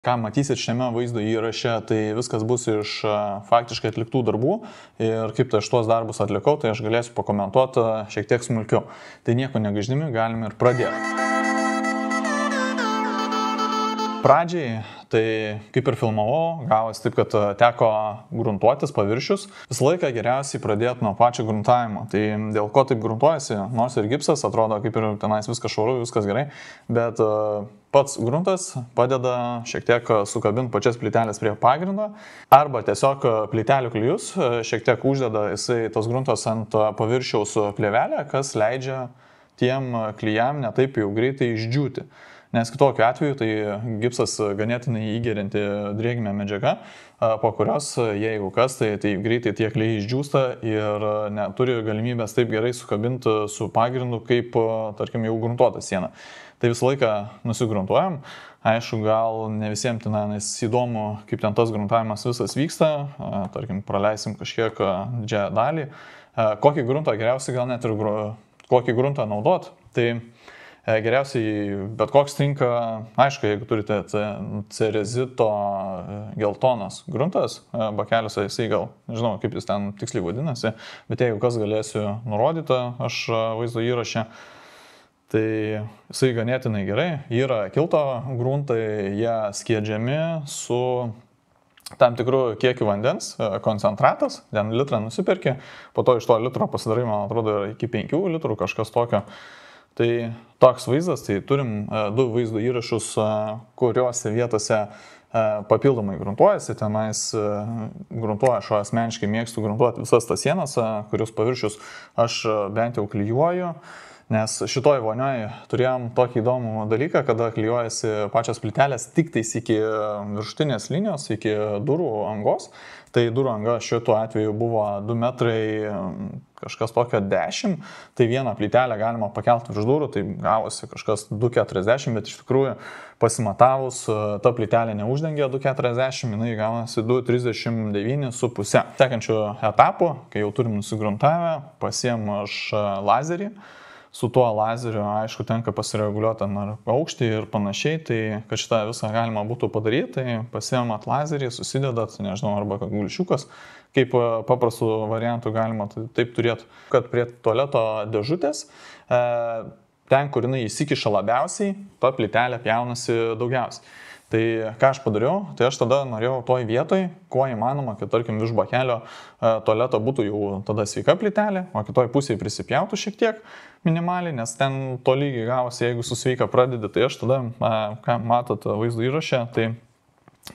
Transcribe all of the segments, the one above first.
Ką matysit šiame vaizdo įraše, tai viskas bus iš faktiškai atliktų darbų ir kaip tai aš tuos darbus atlikau, tai aš galėsiu pakomentuoti šiek tiek smulkiau. Tai nieko negaiždami, galime ir pradėti. Pradžiai, tai kaip ir filmavau, gavosi taip, kad teko gruntuotis paviršius. Visą laiką geriausiai pradėti nuo pačio gruntavimo. Tai dėl ko taip gruntuojasi, nors ir gipsas, atrodo kaip ir tenais viskas švaru, viskas gerai, bet pats gruntas padeda šiek tiek sukabinti pačias plytelės prie pagrindo, arba tiesiog plytelių klijus šiek tiek uždeda jisai tos gruntos ant paviršiaus plėvelę, kas leidžia tiem klijam netaip jau greitai išdžiūti. Nes kitokiu atveju tai gipsas ganėtinai įgerianti drėgmę medžiaga, po kurios, jeigu kas, tai greitai tie klijai išdžiūsta ir neturi galimybės taip gerai sukabinti su pagrindu, kaip, tarkim, jau gruntuota siena. Tai visą laiką nusigruntuojam. Aišku, gal ne visiems tenais įdomu, kaip ten tas gruntavimas visas vyksta, tarkim, praleisim kažkiek didžiąją dalį. Kokį gruntą geriausiai gal net ir kokį gruntą naudot, tai geriausiai bet koks tinka, aišku, jeigu turite cerezito geltonas gruntas, bakeliuose jisai gal, nežinau, kaip jis ten tiksliai vadinasi, bet jeigu kas galėsiu nurodyti, aš vaizdo įraše, tai jisai ganėtinai gerai, yra kilto gruntai, jie skiedžiami su tam tikrų kiekių vandens, koncentratas, ten litrą nusiperki, po to iš to litro pasidarai, man atrodo, iki 5 litrų kažkas tokio. Tai toks vaizdas, tai turim 2 vaizdo įrašus, kuriuose vietose papildomai gruntuojasi, tenais gruntuoja, aš asmeniškai mėgstu gruntuoti visas tas sienas, kurius paviršius aš bent jau klijuoju, nes šitoj vonioj turėjom tokį įdomų dalyką, kada klijuojasi pačios plytelės tik tais iki viršutinės linijos, iki durų angos. Tai durų anga šituo atveju buvo 2 metrai kažkas tokio 10, tai vieną plytelę galima pakelti virš durų, tai gavosi kažkas 2,40, bet iš tikrųjų pasimatavus ta plytelė neuždengia 2,40, jinai gavosi 2,39,5. Sekančių etapų, kai jau turim nusigruntavę, pasiėmu aš lazerį. Su tuo lazeriu, aišku, tenka pasireguliuoti aukštį ir panašiai, tai kad šitą visą galima būtų padaryti, tai pasiėmat lazerį, susidedat, nežinau, arba gulšiukas, kaip paprastų variantų galima taip turėti, kad prie tualeto dėžutės, ten, kur jinai įsikiša labiausiai, ta plytelė pjaunasi daugiausiai. Tai ką aš padariau, tai aš tada norėjau toj vietoj, kuo įmanoma, kad tarkim virš bakelio tualeto būtų jau tada sveika plytelė, o kitoj pusėje prisipjautų šiek tiek minimaliai, nes ten to lygiai gavosi, jeigu su sveika pradedi, tai aš tada, ką matot vaizdo įraše, tai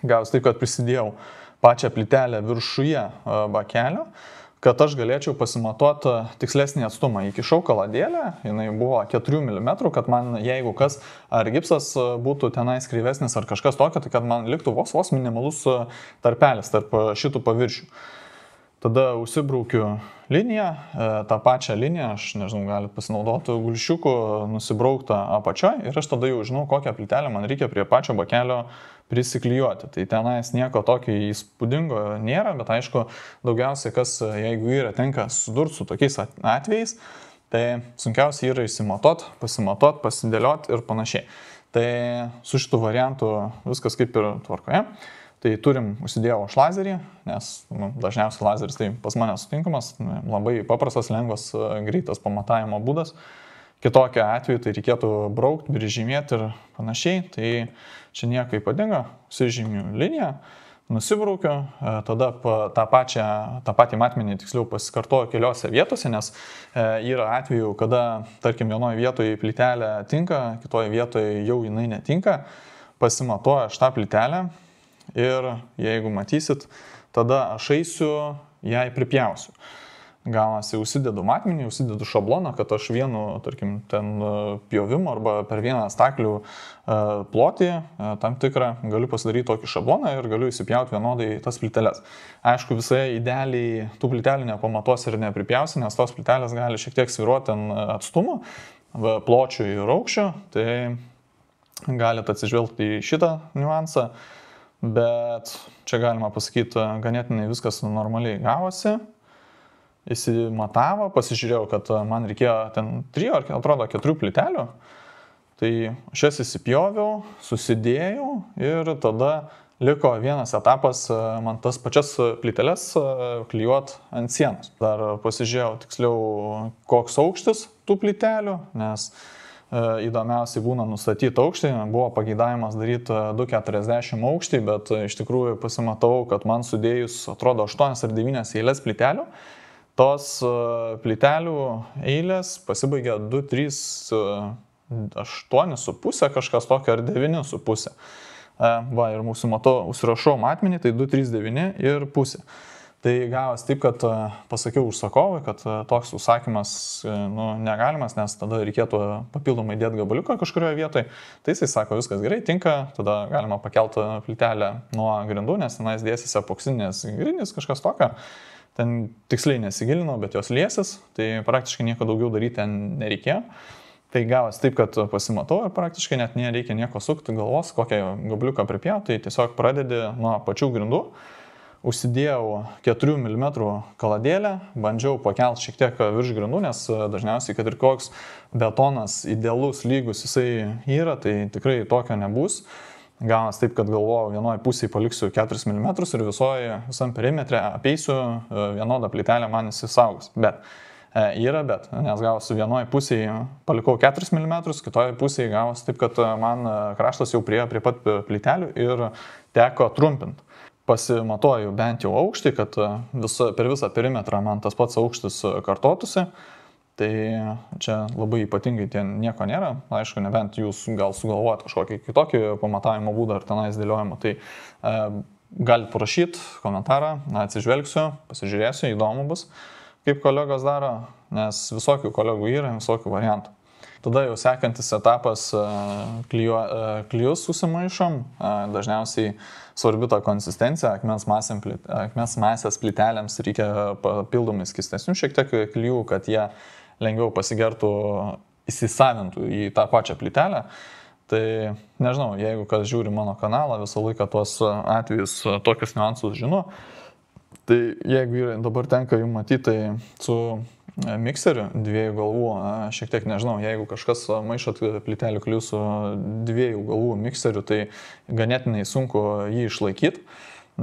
gavosi taip, kad prisidėjau pačią plytelę viršuje bakelio, kad aš galėčiau pasimatuoti tikslesnį atstumą. Įkišau kaladėlę, jinai buvo 4 mm, kad man, jeigu kas, ar gipsas būtų tenais kreivesnis ar kažkas tokio, tai kad man liktų vos minimalus tarpelis tarp šitų paviršių. Tada užsibraukiu liniją, tą pačią liniją, aš nežinau, galit pasinaudoti gulšiuku, nusibrauktą apačioje ir aš tada jau žinau, kokią plytelę man reikia prie pačio bakelio prisiklijuoti. Tai tenais nieko tokio įspūdingo nėra, bet aišku, daugiausiai, kas, jeigu yra tenka sudurti su tokiais atvejais, tai sunkiausia yra įsimatuot, pasidėliot ir panašiai. Tai su šitų variantų viskas kaip ir tvarkoje. Tai turim, užsidėjau aš lazerį, nes dažniausiai lazeris tai pas mane sutinkamas, labai paprastas, lengvas, greitas pamatavimo būdas. Kitokiu atveju tai reikėtų braukti, brėžimėti ir panašiai, tai čia nieko ypatingo, užsižymiu liniją, nusibraukiu, tada tą patį matmenį tiksliau pasikartoju keliose vietose, nes yra atveju, kada, tarkim, vienoje vietoje plytelė tinka, kitoje vietoje jau jinai netinka, pasimatuoju aš tą plytelę ir jeigu matysit, tada aš eisiu, jai pripjausiu. Gaunasi, užsidedu matmenį, užsidedu šabloną, kad aš vienu, tarkim, ten pjovimu arba per vieną staklių plotį tam tikrą galiu pasidaryti tokį šabloną ir galiu įsipjauti vienodai tas plyteles. Aišku, visai idealiai tų plytelių nepamatuos ir nepripjausi, nes tos plytelės gali šiek tiek svyruoti ant atstumo, pločių ir aukščio, tai galite atsižvelgti į šitą niuansą, bet čia galima pasakyti, ganėtinai viskas normaliai gavosi. Įsimatavo, pasižiūrėjau, kad man reikėjo ten 3 ar atrodo 4 plytelių. Tai šias įsipjoviau, susidėjau ir tada liko vienas etapas man tas pačias plyteles klijuot ant sienos. Dar pasižiūrėjau tiksliau, koks aukštis tų plytelių, nes įdomiausiai būna nustatyti aukštį. Buvo pageidavimas daryti 2,40 aukštį, bet iš tikrųjų pasimatau, kad man sudėjus atrodo 8 ar 9 eilės plytelių. Tos plytelių eilės pasibaigia 2, 3, 8,5 kažkas tokio ar 9,5. Va, ir mūsų matau, užsirašau matmenį, tai 2, 3, 9 ir pusė. Tai gavos taip, kad pasakiau užsakovui, kad toks užsakymas negalimas, nes tada reikėtų papildomai dėti gabaliuką kažkurioje vietoje. Tai jisai sako, viskas gerai, tinka, tada galima pakelti plytelę nuo grindų, nes tenais dėsis epoksinės grindys, kažkas tokio. Ten tiksliai nesigilinau, bet jos liesis, tai praktiškai nieko daugiau daryti ten nereikėjo. Tai gavos taip, kad pasimatau ir praktiškai net nereikia nieko sukti galvos, kokią gabaliuką pripjauti, tai tiesiog pradedi nuo pačių grindų. Užsidėjau 4 mm kaladėlę, bandžiau pakelti šiek tiek virš grindų, nes dažniausiai, kad ir koks betonas idealus, lygus jisai yra, tai tikrai tokio nebus. Gaunas taip, kad galvojau, vienoje pusėje paliksiu 4 mm ir visam perimetre apeisiu vienodą plytelę, man įsisaugus. Bet, nes gavosi vienoje pusėje palikau 4 mm, kitoje pusėje gavosi taip, kad man kraštas jau prie pat plytelių ir teko trumpinti. Pasimatuoju bent jau aukštį, kad per visą perimetrą man tas pats aukštis kartotųsi. Tai čia labai ypatingai ten nieko nėra. Aišku, nebent jūs gal sugalvojate kažkokį kitokį pamatavimo būdą ar tenais dėliojimą. Tai galite parašyti komentarą, atsižvelgsiu, pasižiūrėsiu, įdomu bus, kaip kolegos daro, nes visokių kolegų yra, visokių variantų. Tada jau sekantis etapas klijus susimaišom, dažniausiai svarbi ta konsistencija, akmens masės plytelėms reikia papildomai skystesnių šiek tiek klijų, kad jie lengviau pasigertų, įsisavintų į tą pačią plytelę. Tai nežinau, jeigu kas žiūri mano kanalą, visą laiką tuos atvejus, tokius niuansus žino, tai jeigu dabar tenka jums matyti, tai su mikseriu 2 galvų, šiek tiek nežinau, jeigu kažkas maišot plytelių klijų su 2 galvų mikseriu, tai ganėtinai sunku jį išlaikyti,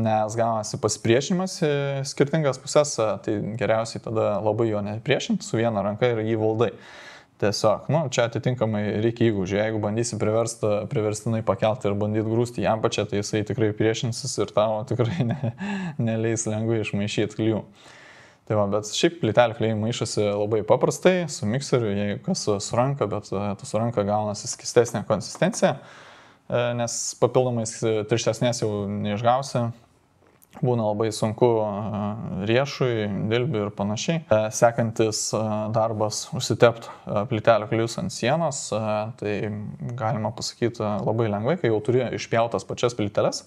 nes gaunasi pasipriešinimas į skirtingas pusės, tai geriausiai tada labai jo nepriešinti su viena ranka ir jį valdai. Tiesiog, čia atitinkamai reikia įgūdžių, jeigu bandysi priverstinai pakelti ir bandyti grūsti jam pačią, tai jisai tikrai priešinsis ir tavo tikrai neleis lengvai išmaišyti klijų. Tai va, bet šiaip plytelių klijai maišosi labai paprastai, su mikseriu, jeigu kas su ranka, bet su ranka gaunasi skystesnė konsistencija, nes papildomais tirštesnės jau neišgausi, būna labai sunku riešui, dilbiui ir panašiai. Sekantis darbas užsitepti plytelių klijus ant sienos, tai galima pasakyti labai lengvai, kai jau turi išpjautas pačias plyteles,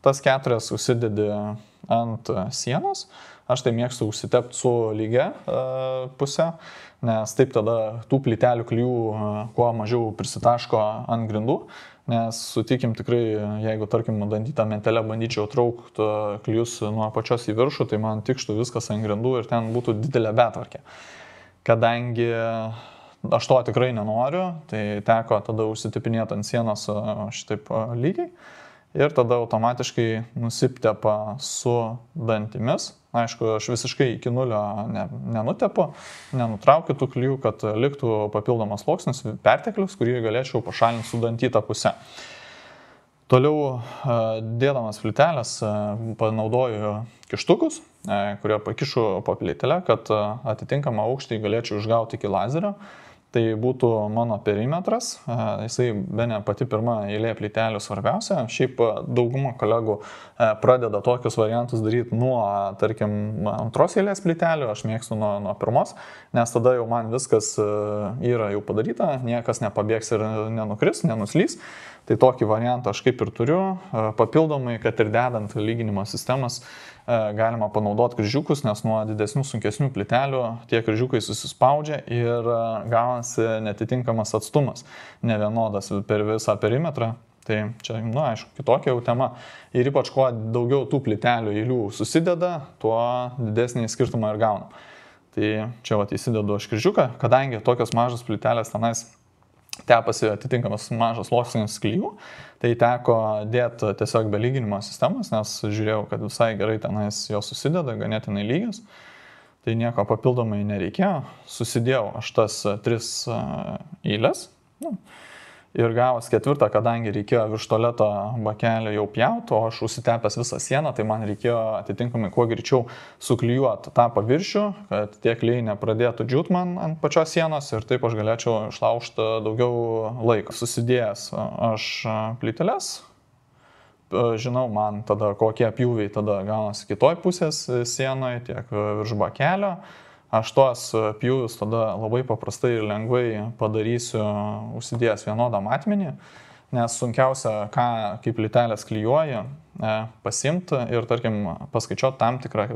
tas 4 užsidedi ant sienos. Aš tai mėgstu užsitepti su lygia pusė, nes taip tada tų plytelių klijų kuo mažiau prisitaško ant grindų, nes sutikim tikrai, jeigu tarkim dantytą mentelę bandyčiau traukti klijus nuo apačios į viršų, tai man tikštų viskas ant grindų ir ten būtų didelė betvarkė. Kadangi aš to tikrai nenoriu, tai teko tada užsitepinėti ant sienos šitaip lygiai ir tada automatiškai nusiptepa su dantimis. Aišku, aš visiškai iki nulio nenutepu, nenutraukiu tų klijų, kad liktų papildomas sluoksnis, perteklius, kurį galėčiau pašalinti su dantyta puse. Toliau, dėdamas plytelės, panaudoju kištukus, kurie pakišu po plytelę, kad atitinkamą aukštį galėčiau išgauti iki lazerio. Tai būtų mano perimetras, jisai bene pati pirma eilė plytelių svarbiausia. Šiaip dauguma kolegų pradeda tokius variantus daryti nuo, tarkim, 2 eilės plytelių, aš mėgstu nuo 1, nes tada jau man viskas yra jau padaryta, niekas nepabėgs ir nenukris, nenuslys. Tai tokį variantą aš kaip ir turiu, papildomai, kad ir dedant lyginimo sistemas, galima panaudoti kryžiukus, nes nuo didesnių, sunkesnių plytelių tie kryžiukai susispaudžia ir gaunasi netitinkamas atstumas, nevienodas per visą perimetrą. Tai čia, aišku, kitokia jau tema. Ir ypač kuo daugiau tų plytelių eilių susideda, tuo didesnį skirtumą ir gauna. Tai čia įsidedu aš kryžiuką, kadangi tokios mažos plytelės tenais tepasi atitinkamas mažas sluoksnis klijų, tai teko dėti tiesiog be lyginimo sistemas, nes žiūrėjau, kad visai gerai tenais jos susideda, ganėtinai lygios. Tai nieko papildomai nereikėjo. Susidėjau aš tas 3 eilės. Ir gavos 4, kadangi reikėjo virš tualeto bakelio jau pjauti, o aš užsitepęs visą sieną, tai man reikėjo atitinkamai kuo greičiau suklijuoti tą paviršių, kad tie klijai nepradėtų džiūt man ant pačios sienos ir taip aš galėčiau išlaužti daugiau laiko. Susidėjęs aš plyteles, žinau man tada kokie pjūviai tada gaunasi kitoj pusės sienoje, tiek virš bakelio. Aš tuos pjūvius tada labai paprastai ir lengvai padarysiu užsidėjęs vienodą matmenį, nes sunkiausia, kaip plytelės klijuoja, pasimti ir, tarkim, paskaičiuoti tam tikrą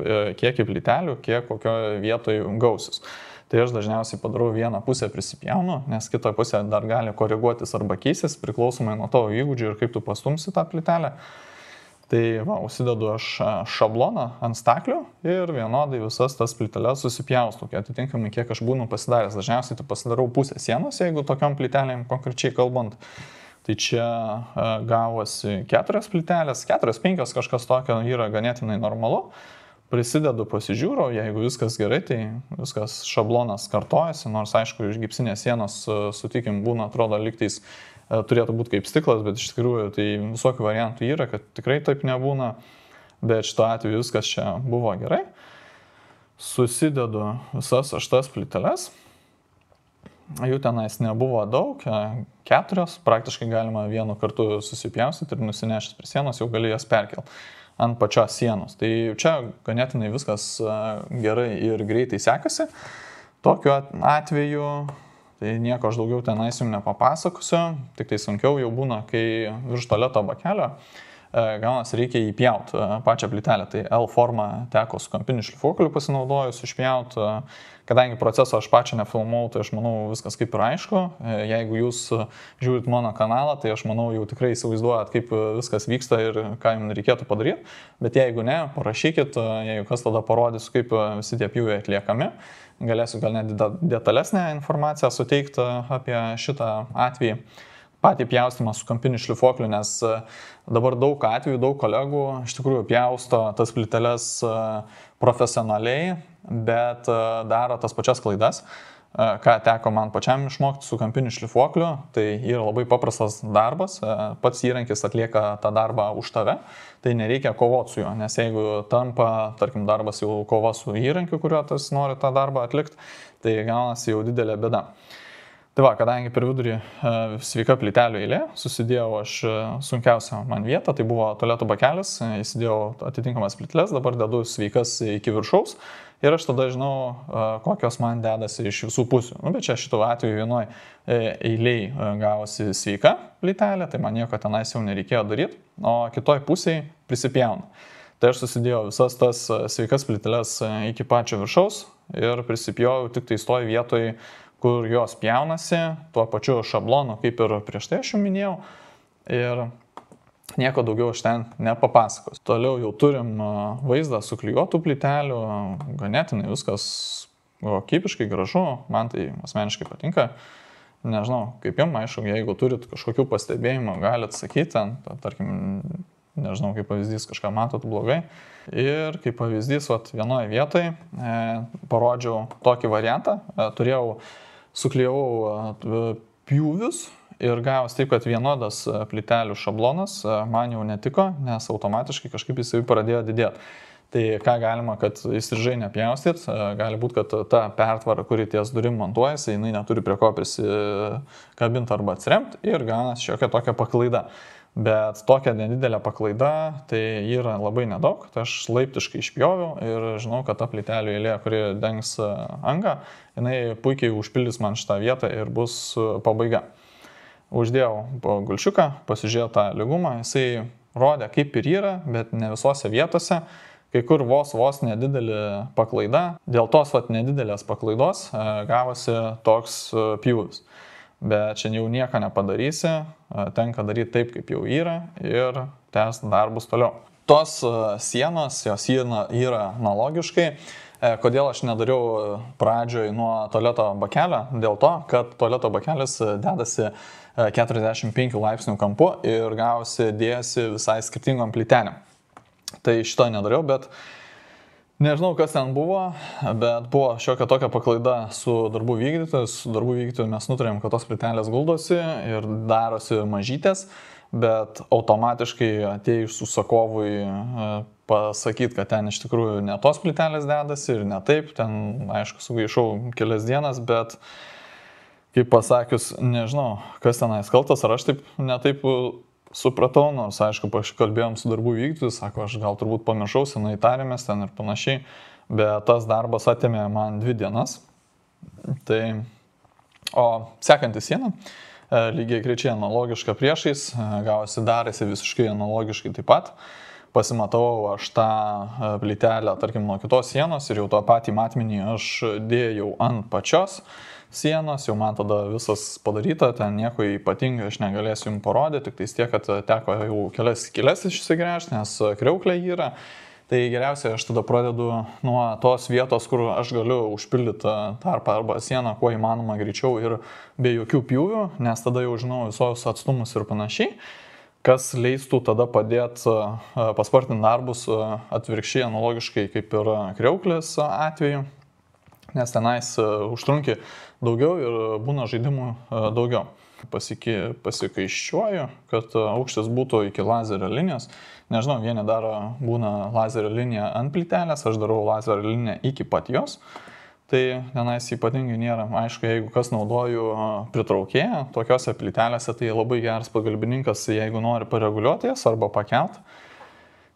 kiekį plytelių, kiek kokioje vietoje gausis. Tai aš dažniausiai padarau vieną pusę prisipjaunu, nes kitą pusę dar gali koreguotis arba keisis, priklausomai nuo tavo įgūdžių ir kaip tu pastumsi tą plytelę. Tai užsidedu aš šabloną ant staklių ir vienodai visas tas plyteles susipjaustau, atitinkamai kiek aš būnu pasidaręs. Dažniausiai tai pasidarau pusę sienos, jeigu tokiom plytelėm konkrečiai kalbant. Tai čia gavosi 4 plytelės, 4-5 kažkas tokio yra ganėtinai normalu. Prisidedu, pasižiūrau, jeigu viskas gerai, tai viskas šablonas kartojasi, nors aišku iš gipsinės sienos, sutikim, būna, atrodo, lygtais turėtų būti kaip stiklas, bet iš tikrųjų tai visokių variantų yra, kad tikrai taip nebūna, bet šituo atveju viskas čia buvo gerai. Susidedu visas 8 plyteles, jų tenais nebuvo daug, 4, praktiškai galima vienu kartu susipjaustyti ir nusinešęs prie sienos jau gali jas perkelti ant pačios sienos. Tai čia ganėtinai viskas gerai ir greitai sekasi. Tokiu atveju tai nieko aš daugiau tenais jums nepapasakosiu, tik tai sunkiau jau būna, kai virš tualeto bakelio gaunas reikia įpjauti pačią plytelę. Tai L formą teko su kampiniu šlifuokliu pasinaudojus išpjauti. Kadangi proceso aš pačią nefilmau, tai aš manau viskas kaip ir aišku. Jeigu jūs žiūrit mano kanalą, tai aš manau jau tikrai įsivaizduojat, kaip viskas vyksta ir ką jums reikėtų padaryti. Bet jeigu ne, parašykit, jeigu kas tada parodysiu, kaip visi tie pjūviai atliekami. Galėsiu gal net detalesnę informaciją suteikti apie šitą atvejį. Patį pjaustimą su kampiniu šlifuokliu, nes dabar daug atvejų, daug kolegų iš tikrųjų pjausto tas plyteles profesionaliai, bet daro tas pačias klaidas, ką teko man pačiam išmokti su kampiniu šlifuokliu. Tai yra labai paprastas darbas, pats įrankis atlieka tą darbą už tave, tai nereikia kovoti su juo, nes jeigu tampa, tarkim, darbas jau kova su įrankiu, kuriuo tas nori tą darbą atlikti, tai gaunasi jau didelė bėda. Tai va, kadangi per vidurį sveika plytelių eilė, susidėjau aš sunkiausią man vietą, tai buvo tualeto bakelis, įsidėjau atitinkamas plyteles, dabar dedu sveikas iki viršaus ir aš tada žinau, kokios man dedasi iš visų pusių. Bet čia šito atveju vienoj eiliai gavosi sveika plytelė, tai man nieko tenais jau nereikėjo daryti, o kitoj pusėje prisipjaunu. Tai aš susidėjau visas tas sveikas plyteles iki pačio viršaus ir prisipjojau tik tai toj vietoj, kur jos pjaunasi, tuo pačiu šablonu, kaip ir prieš tai aš jau minėjau, ir nieko daugiau aš ten nepapasakosiu. Toliau jau turim vaizdą suklijuotų plytelių, ganėtinai viskas kokybiškai gražu, man tai asmeniškai patinka. Nežinau, kaip jums, aišku, jeigu turit kažkokių pastebėjimų, galite sakyti, tarkim, nežinau, kaip pavyzdys kažką matot blogai. Ir kaip pavyzdys, vienoje vietoje parodžiau tokį variantą, suklijavau pjūvius ir gavos taip, kad vienodas plytelių šablonas man jau netiko, nes automatiškai kažkaip jisai pradėjo didėti. Tai ką galima, kad įstrižai nepjaustyt, gali būti, kad ta pertvara, kuri ties durim montuojasi, jinai neturi prie ko prisikabinti arba atsiremti ir gaunasi šiokia tokia paklaida. Bet tokia nedidelė paklaida, tai yra labai nedaug, tai aš laiptiškai išpjoviau ir žinau, kad ta plytelių eilė, kuri dengs angą, jinai puikiai užpildys man šitą vietą ir bus pabaiga. Uždėjau gulšiuką, pasižiūrėjau tą lygumą, jisai rodė kaip ir yra, bet ne visose vietose, kai kur vos nedidelė paklaida. Dėl tos nedidelės paklaidos gavosi toks pjūvis. Bet čia jau nieko nepadarysi, tenka daryti taip, kaip jau yra ir tęsti darbus toliau. Tos sienos, jos yra analogiškai, Kodėl aš nedariau pradžioj nuo tualeto bakelio? Dėl to, kad tualeto bakelis dedasi 45 laipsnių kampu ir gausi dėjasi visai skirtingom plytelėm. Tai šito nedariau, bet nežinau, kas ten buvo, bet buvo šiokia tokia paklaida su darbų vykdytoju. Su darbų vykdytoju mes nutarėm, kad tos plytelės guldosi ir darosi mažytės, bet automatiškai atėjus užsakovui pasakyti, kad ten iš tikrųjų ne tos plytelės dedasi ir ne taip. Ten, aišku, sugaišau kelias dienas, bet kaip pasakius, nežinau, kas tenais kaltas, ar aš taip netaip supratau, nors, aišku, kalbėjom su darbų vykdytoju, sako, aš gal turbūt pamiršau, senai tarėmės ten ir panašiai, bet tas darbas atėmė man 2 dienas. Tai, o sekanti siena, lygiai greičiai analogiška priešais, gavosi darėsi visiškai analogiškai taip pat. Pasimatau aš tą plytelę, tarkim, nuo kitos sienos ir jau tą patį matmenį aš dėjau ant pačios sienos, jau man tada visas padaryta, ten nieko ypatingai aš negalėsiu jums parodyti, tik tais tiek, kad teko jau kelias skyles išsigręžti, nes kriauklė yra. Tai geriausiai aš tada pradedu nuo tos vietos, kur aš galiu užpildyti tarpą arba sieną kuo įmanoma greičiau ir be jokių pjūvių, nes tada jau žinau visos atstumus ir panašiai, kas leistų tada padėti paspartinti darbus atvirkščiai analogiškai kaip ir kriauklės atveju, nes tenais užtrunki daugiau ir būna žaidimų daugiau. Pasikaiščiuoju, kad aukštis būtų iki lazerio linijos. Nežinau, vieni daro būna lazerio linija ant plytelės, aš darau lazerio liniją iki pat jos. Tai tenais ypatingai nėra. Aišku, jeigu kas naudoju pritraukėją, tokiose plytelėse tai labai geras pagalbininkas, jeigu nori pareguliuoti jas arba pakelt.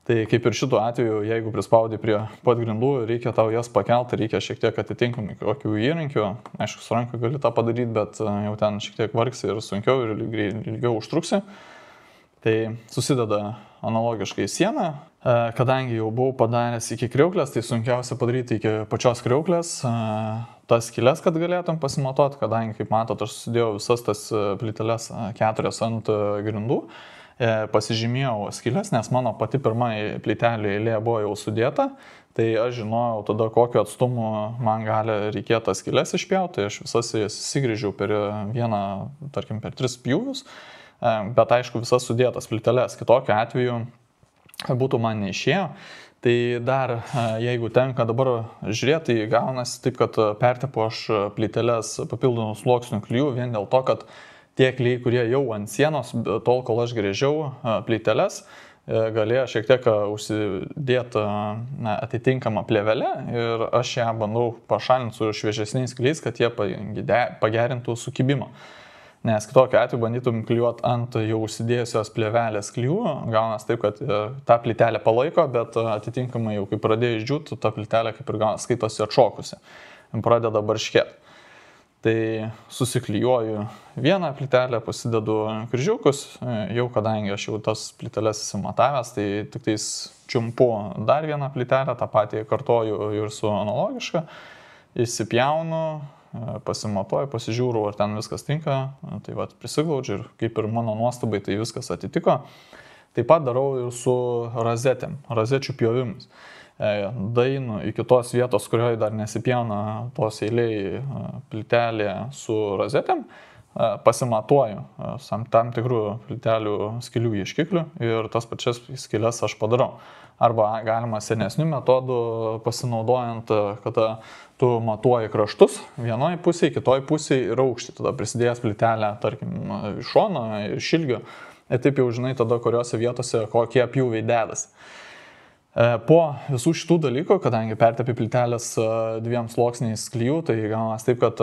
Tai kaip ir šituo atveju, jeigu prispaudi prie pat grindų, reikia tau jas pakelti, reikia šiek tiek atitinkamai kokių įrankių. Aišku, su ranka gali tą padaryti, bet jau ten šiek tiek vargsi ir sunkiau ir ilgiau užtruksi. Tai susideda analogiškai sieną. Kadangi jau buvau padaręs iki kriauklės, tai sunkiausia padaryti iki pačios kriauklės tas skyles, kad galėtum pasimatuoti, kadangi, kaip matot, aš susidėjau visas tas plyteles 4 ant grindų. Pasižymėjau skylės, nes mano pati pirma plytelė eilė buvo jau sudėta, tai aš žinojau tada, kokiu atstumu man gali reikėti tas skylės išpjauti, tai aš visas jas įsigrįžiau per vieną, tarkim, per 3 pjūvius, bet aišku visas sudėtas plyteles, kitokiu atveju būtų man neišėjo. Tai dar, jeigu tenka dabar žiūrėti, tai gaunasi taip, kad pertepu aš plyteles papildomų sluoksnių klijų vien dėl to, kad tie klijai, kurie jau ant sienos, tol kol aš gręžiau plyteles, galėjo šiek tiek užsidėti atitinkamą plėvelę ir aš ją bandau pašalinti su šviežesniais klijais, kad jie pagerintų sukibimą. Nes kitokiu atveju bandytum klijuoti ant jau užsidėjusios plėvelės klijų, gaunas taip, kad ta plytelė palaiko, bet atitinkamai jau kai pradėjo išdžiūti, ta plytelė kaip ir skaitosi atšokusi, pradeda barškėti. Tai susiklijuoju vieną plytelę, pasidedu kryžiukus, jau kadangi aš jau tas plyteles įsimatavęs, tai tik tais čiumpu dar vieną plytelę, tą patį kartoju ir su analogiška, įsipjaunu, pasimatuoju, pasižiūriu, ar ten viskas tinka, tai vat prisiglaudžiu ir kaip ir mano nuostabai tai viskas atitiko. Taip pat darau ir su rozetėm, rozečių pjovimus. Dainu iki tos vietos, kurioje dar nesipjauna tos eiliai plytelė su rozetėm, pasimatuoju tam tikrų plytelių skylių ieškiklių ir tas pačias skyles aš padarau. Arba galima senesnių metodų pasinaudojant, kada tu matuoji kraštus vienoje pusėje, kitoje pusėje ir aukštį, tada prisidėjęs plytelę, tarkim, iš šono, iš ilgio, ir taip jau žinai tada, kuriuose vietose kokie pjūviai dedasi. Po visų šitų dalykų, kadangi pertepi plytelės 2 sluoksniais klijų, tai gaunas taip, kad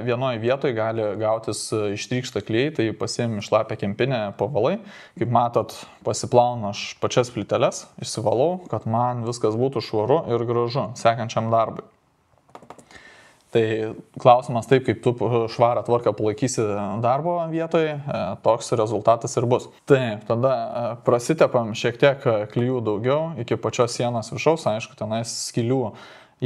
vienoje vietoje gali gautis ištrykšta klijai, tai pasiimi šlapią kempinę, pavalai. Kaip matot, pasiplaunu aš pačias plyteles, išsivalau, kad man viskas būtų švaru ir gražu sekančiam darbui. Tai klausimas taip, kaip tu švarą tvarką palaikysi darbo vietoje, toks rezultatas ir bus. Taip, tada prasitepam šiek tiek klijų daugiau iki pačios sienos viršaus, aišku, tenais skylių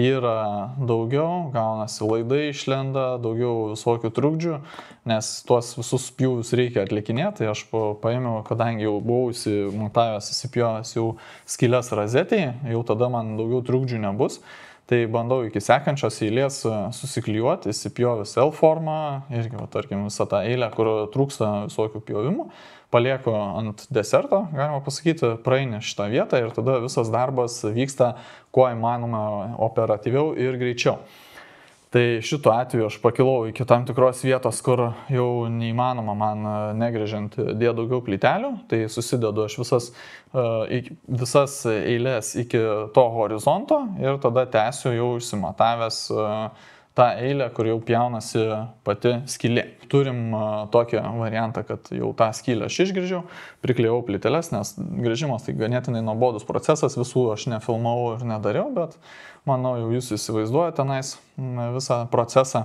yra daugiau, gaunasi laidai išlenda, daugiau visokių trukdžių, nes tuos visus pjūvius reikia atlikinėti, tai aš paėmiau, kadangi jau buvau įsimatavęs, įsipjovęs jau skylės rozetėje, jau tada man daugiau trukdžių nebus. Tai bandau iki sekančios eilės susiklijuoti, įsipjovęs L formą, irgi, tarkim, visą tą eilę, kur trūksta visokių pjovimų, palieku ant deserto, galima pasakyti, praeini šitą vietą ir tada visas darbas vyksta kuo įmanoma operatyviau ir greičiau. Tai šituo atveju aš pakilau iki tam tikros vietos, kur jau neįmanoma man negrįžant dėti daugiau plytelių, tai susidedu aš visas eilės iki to horizonto ir tada tęsiu jau išsimatavęs tą eilę, kur jau pjaunasi pati skylė. Turim tokį variantą, kad jau tą skylę aš išgrįžiau, priklijau plyteles, nes grįžimas tai ganėtinai nuobodus procesas, visų aš nefilmavau ir nedariau, bet manau, jau jūs įsivaizduojate tenais visą procesą.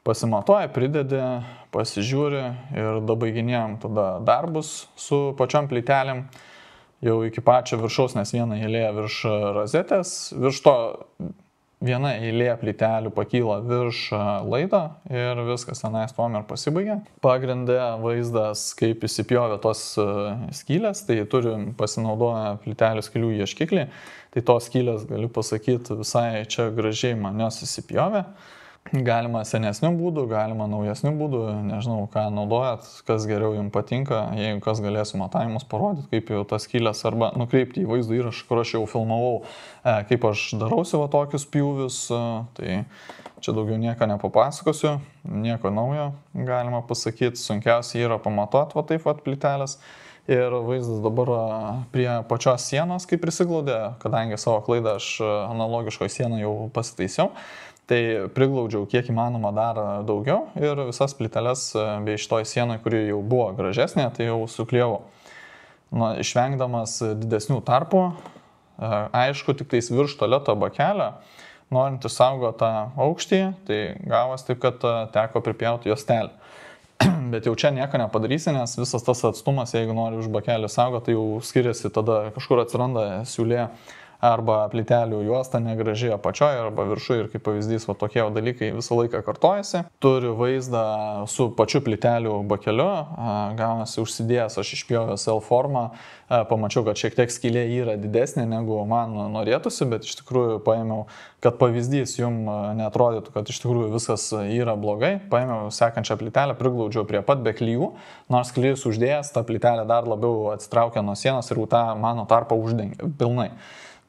Pasimatuoji, pridedi, pasižiūri ir dabaiginėjom tada darbus su pačiom plytelėm. Jau iki pačio viršaus, nes viena eilė virš rozetės, virš to viena eilė plytelių pakyla virš laido ir viskas tenais tuom ir pasibaigia. Pagrinde vaizdas, kaip įsipjovė tos skylės, tai turim pasinaudoję plytelių skylių ieškiklį. Tai tos skylės, galiu pasakyti, visai čia gražiai man jos įsipjovė. Galima senesnių būdų, galima naujesnių būdų, nežinau, ką naudojat, kas geriau jums patinka, jeigu kas galėsiu matavimus parodyti, kaip jau tas skylės, arba nukreipti į vaizdo įrašą, kur aš jau filmavau, kaip aš darausi va tokius pjūvius, tai čia daugiau nieko nepapasakosiu, nieko naujo galima pasakyti, sunkiausia yra pamatuoti va taip va plytelės. Ir vaizdas dabar prie pačios sienos, kaip prisiglaudė, kadangi savo klaidą aš analogiškoje sienoje jau pasitaisiau, tai priglaudžiau kiek įmanoma dar daugiau ir visas plyteles bei šitoj sienoje, kuri jau buvo gražesnė, tai jau suklijavau. Išvengdamas didesnių tarpų, aišku, tik tais virš tualeto bakelio, norint išsaugoti tą aukštį, tai gavos taip, kad teko pripjauti juostelę. Bet jau čia nieko nepadarysi, nes visas tas atstumas, jeigu nori už bakelį saugoti, tai jau skiriasi, tada kažkur atsiranda siūlė arba plytelių juosta negražiai apačioje arba viršuje ir kaip pavyzdys, va tokie dalykai visą laiką kartojasi. Turiu vaizdą su pačiu plytelių bakeliu, gaunasi užsidėjęs, aš išpjovęs L formą, pamačiau, kad šiek tiek skylė yra didesnė negu man norėtųsi, bet iš tikrųjų paėmiau, kad pavyzdys jums neatrodytų, kad iš tikrųjų viskas yra blogai, paėmiau sekančią plytelę, priglaudžiau prie pat be klijų, nors klijus uždėjęs, ta plytelė dar labiau atsitraukia nuo sienos ir tą mano tarpą uždengia pilnai.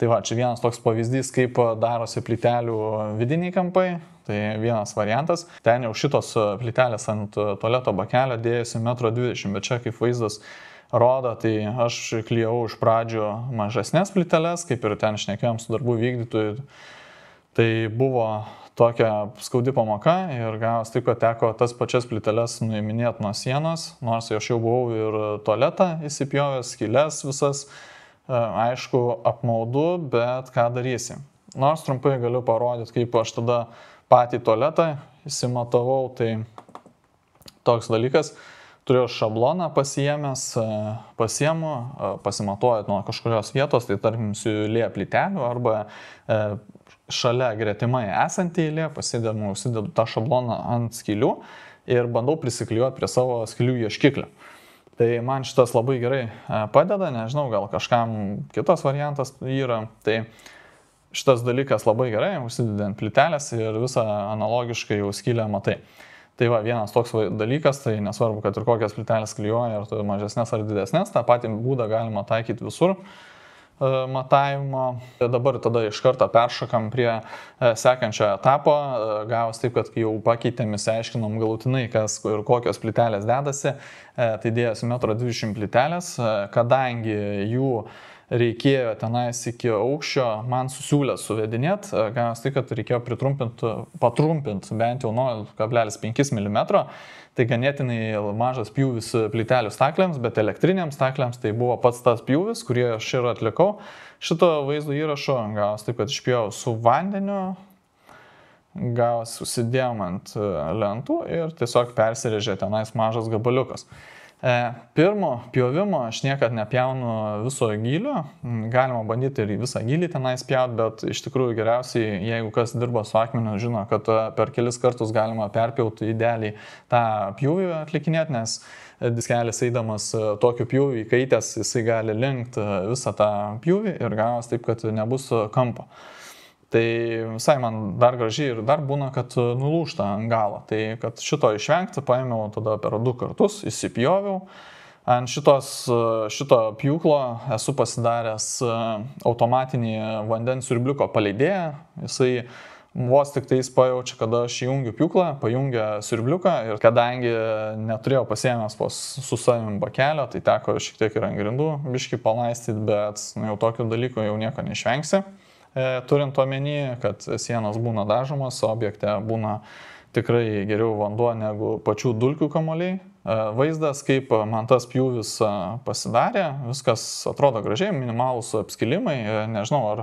Tai va, čia vienas toks pavyzdys, kaip darosi plytelių vidiniai kampai, tai vienas variantas. Ten jau šitos plytelės ant tualeto bakelio dėjosi 1,20 m, bet čia kaip vaizdas rodo, tai aš klijavau iš pradžių mažesnės plyteles, kaip ir ten šnekėjom su darbų vykdytojų. Tai buvo tokia skaudi pamoka ir gavos taip, kad teko tas pačias plyteles nuiminėti nuo sienos, nors aš jau buvau ir tualetą įsipjovęs, skyles visas. Aišku, apmaudu, bet ką darysi. Nors trumpai galiu parodyti, kaip aš tada patį tualetą įsimatavau, tai toks dalykas. Turiu šabloną pasiėmęs, pasiemu, pasimatuoju nuo kažkurios vietos, tai tarkim siūlė plytelių arba šalia gretimai esantį eilė, užsidedu tą šabloną ant skylių ir bandau prisiklijuoti prie savo skylių ieškiklio. Tai man šitas labai gerai padeda, nežinau, gal kažkam kitas variantas yra. Tai šitas dalykas labai gerai, užsidedi ant plytelės ir visą analogiškai jau skylę matai. Tai va, vienas toks dalykas, tai nesvarbu, kad ir kokias plytelės klijuoja, ar mažesnės ar didesnės, tą patį būdą galima taikyti visur matavimo. Dabar tada iš karto peršokam prie sekančio etapo. Gavos taip, kad jau pakeitėm, išsiaiškinom galutinai, kas ir kokios plytelės dedasi. Tai dėjosi 1,20 m plytelės, kadangi jų reikėjo tenais iki aukščio, man susiūlė suvedinėti, gavos tai, kad reikėjo patrumpinti bent jau 0,5 mm. Tai ganėtinai mažas pjūvis plytelių staklėms, bet elektriniams staklėms tai buvo pats tas pjūvis, kurį aš ir atlikau. Šito vaizdo įrašo gavos taip, kad išpjovau su vandeniu, gavos susidėjom ant lentų ir tiesiog persirėžė tenais mažas gabaliukas. Pirmo pjovimo aš niekad nepjaunu viso gylio, galima bandyti ir visą gylį tenais pjaut, bet iš tikrųjų geriausiai, jeigu kas dirba su akmeniu, žino, kad per kelis kartus galima perpjauti idealiai tą pjūvį atlikinėti, nes diskelis eidamas tokiu pjūvį įkaitęs, jisai gali linkti visą tą pjūvį ir gavos taip, kad nebus kampo. Tai visai man dar gražiai ir dar būna, kad nulūžta ant galo. Tai kad šito išvengti, paėmiau tada per 2 kartus, įsipjoviau. Ant šito pjūklo esu pasidaręs automatinį vandens siurbliuko paleidėją. Jisai vos tik tais pajaučia, kada aš įjungiu pjūklą, pajungia siurbliuką ir kadangi neturėjau pasiėmęs su savim bakelio, tai teko šiek tiek ir ant grindų biškį palaistyti, bet jau tokių dalykų jau nieko neišvengsi. Turint omeny, kad sienos būna dažomos, objekte būna tikrai geriau vanduo negu pačių dulkių kamuoliai. Vaizdas, kaip man tas pjūvis pasidarė, viskas atrodo gražiai, minimalūs apskilimai, nežinau, ar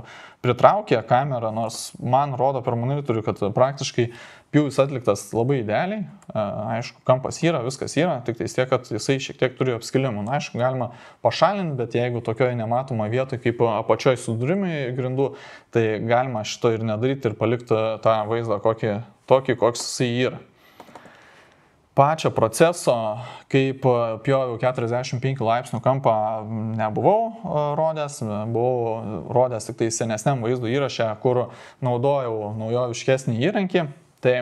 pritraukė kamerą, nors man rodo per monitorių, kad praktiškai pjūvis atliktas labai idealiai, aišku, kampas yra, viskas yra, tik tai tiek, kad jisai šiek tiek turi apskilimų. Na, aišku, galima pašalinti, bet jeigu tokioje nematomoje vietoje kaip apačioj sudūrimai grindų, tai galima šito ir nedaryti ir palikti tą vaizdą tokį, koks jisai yra. Pačio proceso, kaip pjoviau 45 laipsnių kampą, nebuvau rodęs, buvau rodęs tik tai senesniam vaizdo įraše, kur naudojau naujoviškesnį įrankį. Tai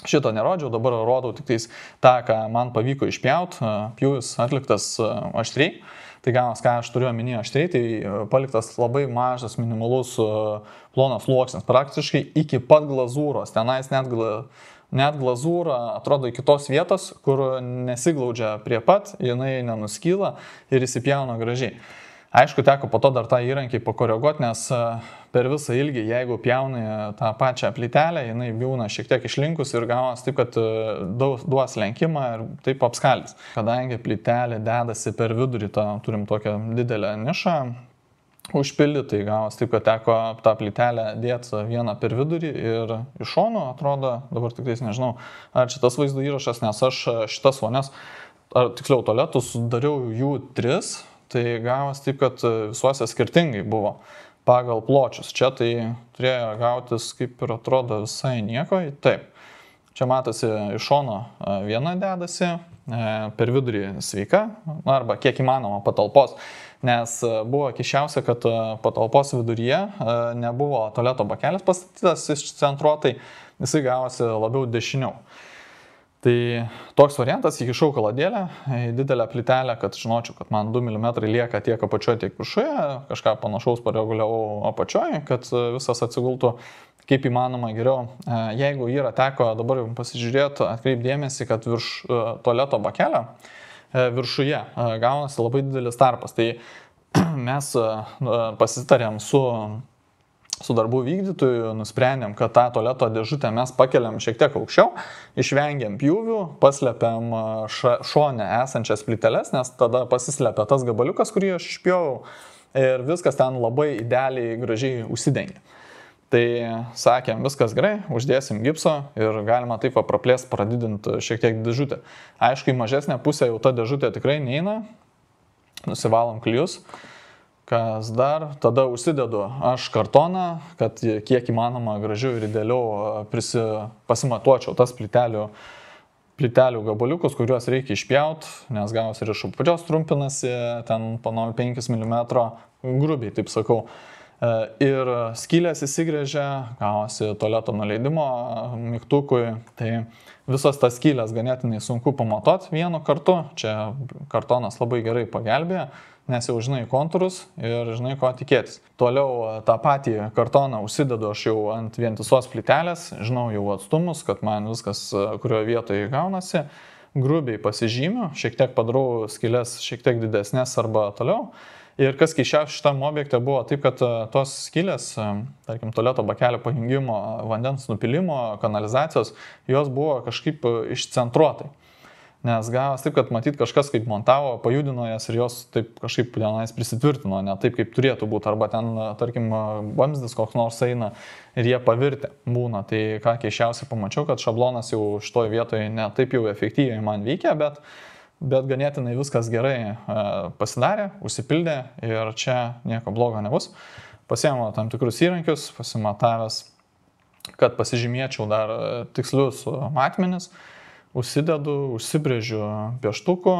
šito nerodžiau, dabar rodau tik tais tą, ką man pavyko išpjauti, pjūvis atliktas aštriai. Tai gavas, ką aš turiu omenyje aštriai, tai paliktas labai mažas, minimalus plonas sluoksnis, praktiškai iki pat glazūros, tenais net glazūra atrodo iki tos vietos, kur nesiglaudžia prie pat, jinai nenuskyla ir įsipjauna gražiai. Aišku, teko po to dar tą įrankį pakoreguoti, nes per visą ilgį, jeigu pjauni tą pačią plytelę, jinai būna šiek tiek išlinkus ir gavas taip, kad duos lenkimą ir taip apskaldys. Kadangi plytelė dedasi per vidurį, turim tokią didelę nišą užpildyti, tai gavas taip, kad teko tą plytelę dėti vieną per vidurį ir iš šono, atrodo, dabar tik tais nežinau, ar šitas vaizdo įrašas, nes aš šitas vonias, ar tiksliau tualetus, dariau jų 3, tai gavas taip, kad visuose skirtingai buvo pagal pločius. Čia tai turėjo gautis, kaip ir atrodo, visai nieko. Taip, čia matosi iš šono viena dedasi, per vidurį sveika, arba kiek įmanoma patalpos. Nes buvo keisčiausia, kad patalpos viduryje nebuvo tualeto bakelis pastatytas išcentruotai, jisai gavosi labiau dešiniau. Tai toks variantas, įkišau kaladėlę į didelę plytelę, kad žinočiau, kad man 2 mm lieka tiek apačioje, tiek viršuje, kažką panašaus pareguliavau apačioje, kad visas atsigultų kaip įmanoma geriau. Jeigu yra teko dabar pasižiūrėti, atkreipdėmėsi, kad virš tualeto bakelio viršuje gaunasi labai didelis tarpas. Tai mes pasitarėm su darbų vykdytoju, nusprendėm, kad tą tualeto dėžutę mes pakeliam šiek tiek aukščiau, išvengiam pjūvių, paslepiam šone esančias plyteles, nes tada pasislepia tas gabaliukas, kurį aš išpjovau ir viskas ten labai idealiai gražiai užsidengia. Tai sakėm, viskas gerai, uždėsim gipso ir galima taip praplėsti, pradidinti šiek tiek dėžutę. Aišku, į mažesnę pusę jau ta dėžutė tikrai neina, nusivalom klijus. Kas dar, tada užsidedu aš kartoną, kad kiek įmanoma gražiau ir idealiau pasimatuočiau tas plytelių gabaliukus, kuriuos reikia išpjauti, nes gavos ir iš apačios trumpinasi, ten po 0,5 mm, grubiai, taip sakau. Ir skylės įsigrėžia, gavosi tualeto nuleidimo mygtukui, tai visas tas skylės ganėtinai sunku pamatuoti vienu kartu, čia kartonas labai gerai pagelbėja, nes jau žinai kontūrus ir žinai, ko tikėtis. Toliau tą patį kartoną užsidedu aš jau ant vientisos plytelės, žinau jau atstumus, kad man viskas kurioje vietoje gaunasi, grubiai pasižymiu, šiek tiek padarau skylės šiek tiek didesnės arba toliau. Ir kas keisčiausia šitam objekte buvo taip, kad tos skylės, tarkim, tualeto bakelio pajungimo, vandens nupilimo, kanalizacijos, jos buvo kažkaip išcentruotai. Nes gavas taip, kad matyt kažkas kaip montavo, pajudino jas ir jos taip kažkaip tenais prisitvirtino, ne taip kaip turėtų būti, arba ten, tarkim, vamzdis koks nors eina ir jie pavirtę būna. Tai ką keisčiausiai pamačiau, kad šablonas jau šitoje vietoje ne taip jau efektyviai man veikia, bet ganėtinai viskas gerai pasidarė, užsipildė ir čia nieko blogo nebus. Pasiėmiau tam tikrus įrankius, pasimatavęs, kad pasižymėčiau dar tikslius matmenis. užsibrėžiu pieštuku,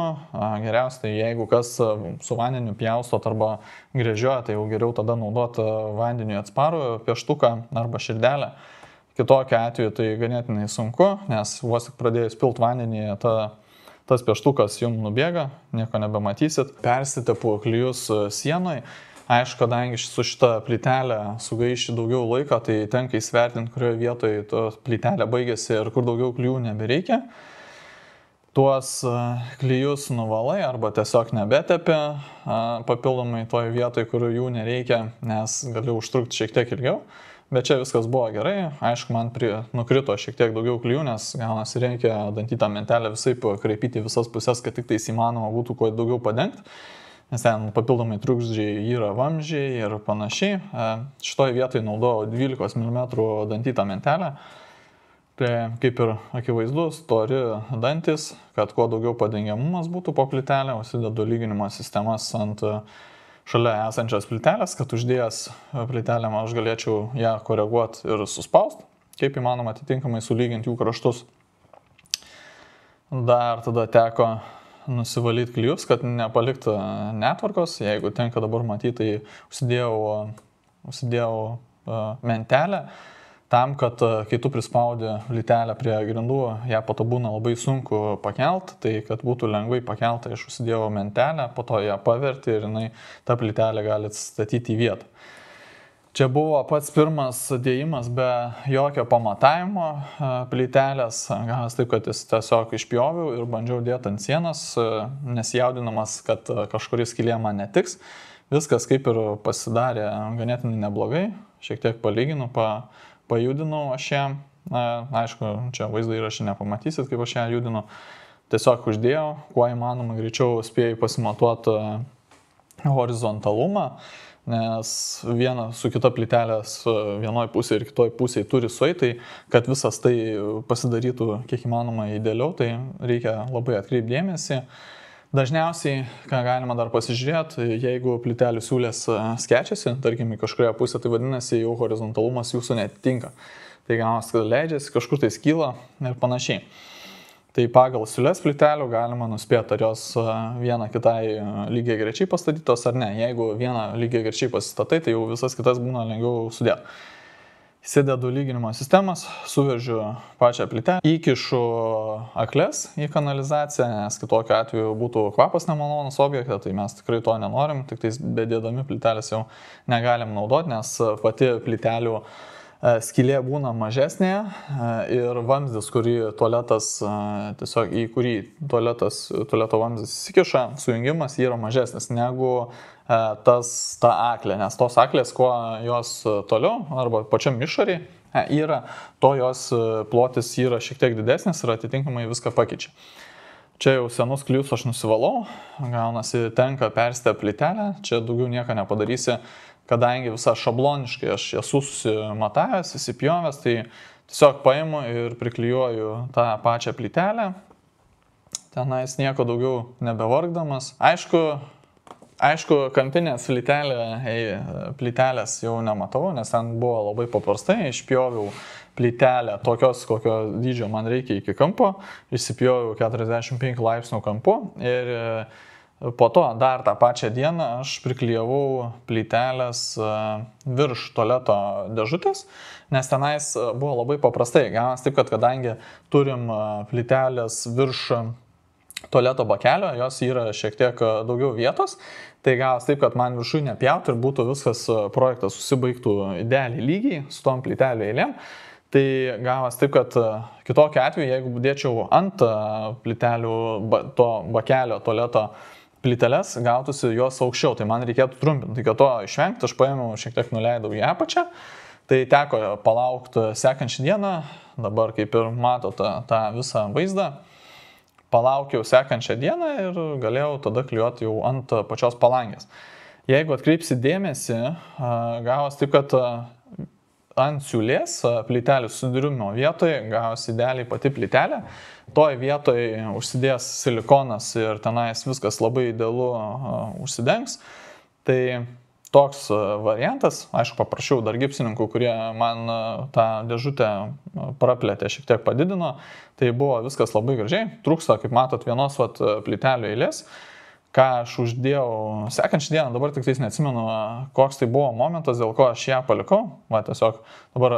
geriausia, tai jeigu kas su vandeniu pjaustot arba grėžioja, tai jau geriau tada naudoti vandeniui atsparų pieštuką arba širdelę. Kitokiu atveju tai ganėtinai sunku, nes vos tik pradėjus pilt vandenį, tas pieštukas jums nubėga, nieko nebematysit. Persitepu klijus sienoj. Aišku, kadangi su šitą plytelę sugaiši daugiau laiko, tai tenka įsvertinti, kurioje vietoje plytelė baigėsi ir kur daugiau klijų nebereikia. Tuos klijus nuvalai arba tiesiog nebetepi papildomai toje vietoje, kur jų nereikia, nes gali užtrukti šiek tiek ilgiau. Bet čia viskas buvo gerai. Aišku, man nukrito šiek tiek daugiau klijų, nes gaunasi reikia dantytą mentelę visaip kreipyti visas pusės, kad tik tais įmanoma būtų kuo daugiau padengti. Nes ten papildomai trukdžiai yra vamzdžiai ir panašiai. Šitoje vietoje naudojau 12 mm dantytą mentelę. Tai kaip ir akivaizdu, stori dantis, kad kuo daugiau padengiamumas būtų po plytelę, užsidedu lyginimo sistemas ant šalia esančios plytelės, kad uždėjęs plytelę aš galėčiau ją koreguoti ir suspausti, kaip įmanoma atitinkamai sulyginti jų kraštus. Dar tada teko nusivalyti klijus, kad nepaliktų netvarkos. Jeigu tenka dabar matyti, tai užsidėjau mentelę tam, kad kai tu prispaudi plytelę prie grindų, ją po to būna labai sunku pakelt, tai kad būtų lengvai pakelta, aš užsidėjau mentelę, po to ją paverti ir ta plytelė gali atstatyti į vietą. Čia buvo pats pirmas dėjimas be jokio pamatavimo plytelės, gavas taip, kad jis tiesiog išpjoviau ir bandžiau dėti ant sienos, nesijaudinamas, kad kažkuris skylė man netiks. Viskas kaip ir pasidarė ganėtinai neblogai, šiek tiek palyginu, pajudinau aš ją. Aišku, čia vaizdo įrašą nepamatysit, kaip aš ją judinu. Tiesiog uždėjau, kuo įmanoma greičiau spėjau pasimatuoti horizontalumą, nes viena su kita plytelės vienoje pusėje ir kitoje pusėje turi sueiti, kad visas tai pasidarytų kiek įmanoma idealiau, tai reikia labai atkreipti dėmesį. Dažniausiai, ką galima dar pasižiūrėti, jeigu plytelių siūlės skečiasi, tarkim į kažkurioje pusę, tai vadinasi jau horizontalumas jūsų netitinka. Tai gaunasi, kad leidžiasi, kažkur tai skyla ir panašiai. Tai pagal siūlės plytelių galima nuspėti, ar jos viena kitai lygiai grečiai pastatytos ar ne. Jeigu vieną lygiai grečiai pasistatai, tai jau visas kitas būna lengviau sudėti. Įsidedu lyginimo sistemas, suveržiu pačią plytelę, įkišu akles į kanalizaciją, nes kitokiu atveju būtų kvapas nemalonus objekte, tai mes tikrai to nenorim, tik tais bedėdami plytelės jau negalim naudoti, nes pati plytelių skylė būna mažesnė ir vamzdis, į kurį tualeto vamzdis įsikiša, sujungimas yra mažesnis negu ta aklė, nes tos aklės, kuo jos toliau arba pačiam išorį yra, to jos plotis yra šiek tiek didesnis ir atitinkamai viską pakeičia. Čia jau senus klijus aš nusivalau, gaunasi tenka perstebti plytelę, čia daugiau nieko nepadarysi, kadangi visą šabloniškai aš esu susimatavęs, įsipjovęs, tai tiesiog paimu ir priklijuoju tą pačią plytelę, tenais nieko daugiau nebevargdamas. Aišku, kampinės plytelės jau nematau, nes ten buvo labai paprastai, išpjoviau plytelę tokios, kokio dydžio man reikia iki kampo, išsipjoviau 45 laipsnių kampu ir po to dar tą pačią dieną aš priklijavau plytelės virš tualeto dėžutės, nes tenais buvo labai paprastai. Gavas taip, kad kadangi turim plytelės virš tualeto bakelio, jos yra šiek tiek daugiau vietos, tai gavas taip, kad man viršui nepjauti ir būtų viskas projektas susibaigtų idealiai lygiai su tom plytelių eilėm. Tai gavas taip, kad kitokiu atveju, jeigu dėčiau ant plytelių to bakelio tualeto plyteles, gautųsi jos aukščiau, tai man reikėtų trumpinti. Tai kad to išvengti, aš paėmiau, šiek tiek nuleidau į apačią, tai teko palaukti sekančią dieną, dabar kaip ir matote tą visą vaizdą, palaukiau sekančią dieną ir galėjau tada klijuoti jau ant pačios palangės. Jeigu atkreipsi dėmesį, gavos taip, kad ant siūlės plytelių sudūrimo vietoje gavosi idealiai pati plytelė. Toj vietoje užsidės silikonas ir tenais viskas labai idealu užsidengs. Tai toks variantas, aišku, paprašiau dar gipsininkų, kurie man tą dėžutę praplėtė, šiek tiek padidino, tai buvo viskas labai gražiai, trūksta, kaip matot, vienos plytelių eilės. Ką aš uždėjau sekančią dieną, dabar tik tais neatsimenu, koks tai buvo momentas, dėl ko aš ją palikau. Tiesiog dabar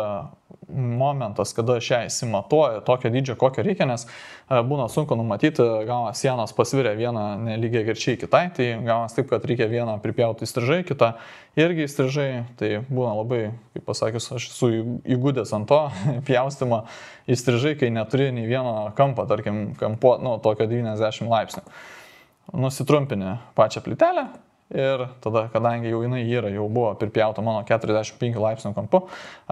momentas, kada aš ją įsimatuoju tokio dydžio, kokio reikia, nes būna sunku numatyti, gavas sienos pasvirė vieną nelygiai gerčiai kitai, tai gavas taip, kad reikia vieną pripjauti įstrižai, kitą irgi įstrižai, tai būna labai, kaip pasakius, aš esu įgudęs ant to pjaustimo įstrižai, kai neturi nei vieno kampo, tarkim, kampo, tokio 90 laipsnių. Nusitrumpinė pačią plytelę ir tada, kadangi jau jinai jau buvo pripjauta mano 45 laipsnių kampu,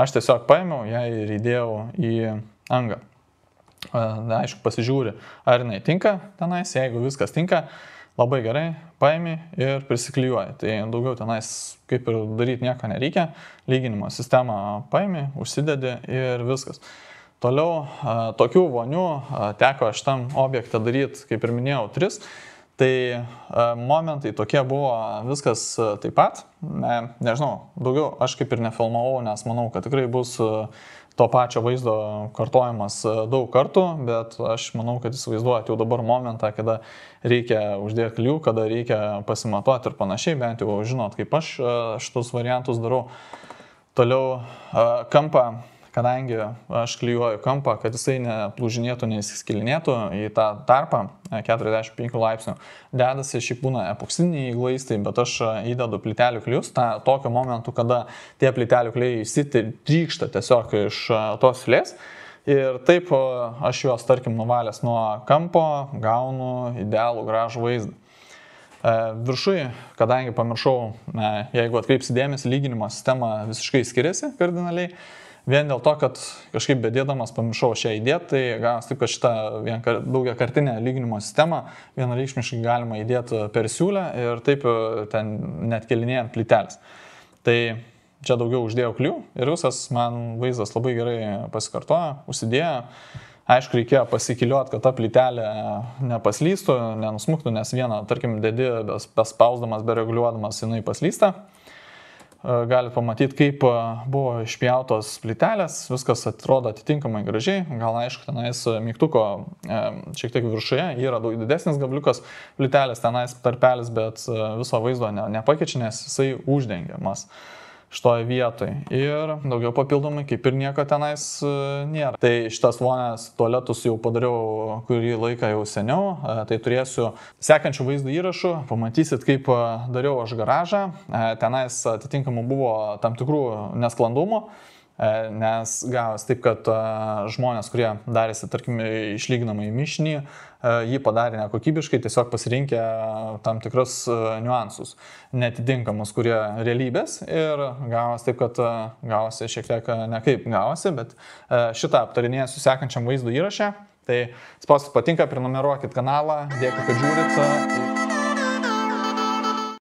aš tiesiog paėmiau ją ir įdėjau į angą. Aišku, pasižiūri, ar jinai tinka tenais, jeigu viskas tinka, labai gerai, paėmi ir prisiklijuoji. Tai daugiau tenais kaip ir daryti nieko nereikia, lyginimo sistemą paėmi, užsidedi ir viskas. Toliau, tokių vonių teko šitam objektą daryti, kaip ir minėjau, 3. Tai momentai tokie buvo viskas taip pat, nežinau, daugiau aš kaip ir nefilmavau, nes manau, kad tikrai bus to pačio vaizdo kartojimas daug kartų, bet aš manau, kad įsivaizduojat jau dabar momentą, kada reikia uždėti klijų, kada reikia pasimatuoti ir panašiai, bent jau žinot, kaip aš šitus variantus darau. Toliau kampą. Kadangi aš klijuoju kampą, kad jisai neplūžinėtų, neįsiskilinėtų į tą tarpą 45 laipsnių, dedasi šiaip būna epoksiniai glaistai, bet aš įdedu plytelių klijus tokiu momentu, kada tie plytelių klijai išsitrykšta tiesiog iš tos filės. Ir taip aš juos, tarkim, nuvalęs nuo kampo, gaunu idealų gražų vaizdą. Viršui, kadangi pamiršau, jeigu atkreipsi dėmesį, lyginimo sistema visiškai skiriasi kardinaliai. Vien dėl to, kad kažkaip bedėdamas pamiršau šią įdėti, tai gavas taip, kad šitą daugiakartinę lyginimo sistemą vienareikšmiškai galima įdėti per siūlę ir taip ten net kelinėjant plytelės. Tai čia daugiau uždėjau klijų ir visas man vaizdas labai gerai pasikartojo, užsidėjo. Aišku, reikėjo pasikiliuoti, kad ta plytelė nepaslystų, nenusmuktų, nes vieną, tarkim, dedi, bespausdamas, bereguliuodamas, jinai paslysta. Galite pamatyti, kaip buvo išpjautos plytelės, viskas atrodo atitinkamai gražiai, gal aišku, tenais mygtuko šiek tiek viršuje yra daug didesnis gabliukas plytelės, tenais tarpelis, bet viso vaizdo nepakeičia, nes jisai uždengiamas šitoje vietoje ir daugiau papildomai kaip ir nieko tenais nėra. Tai šitas vonės tualetus jau padariau kurį laiką jau seniau, tai turėsiu sekančių vaizdo įrašų, pamatysit kaip dariau aš garažą, tenais atitinkamų buvo tam tikrų nesklandumų, nes gavas taip, kad žmonės, kurie darėsi, tarkim, išlyginamą į mišinį, jį padarė nekokybiškai, tiesiog pasirinkę tam tikrus niuansus, netitinkamus, kurie realybės ir gavas taip, kad gavosi šiek tiek nekaip gavosi, bet šitą aptarinėsiu sekančiam vaizdo įraše. Tai spauskit patinka, prenumeruokit kanalą, dėkui, kad žiūrit.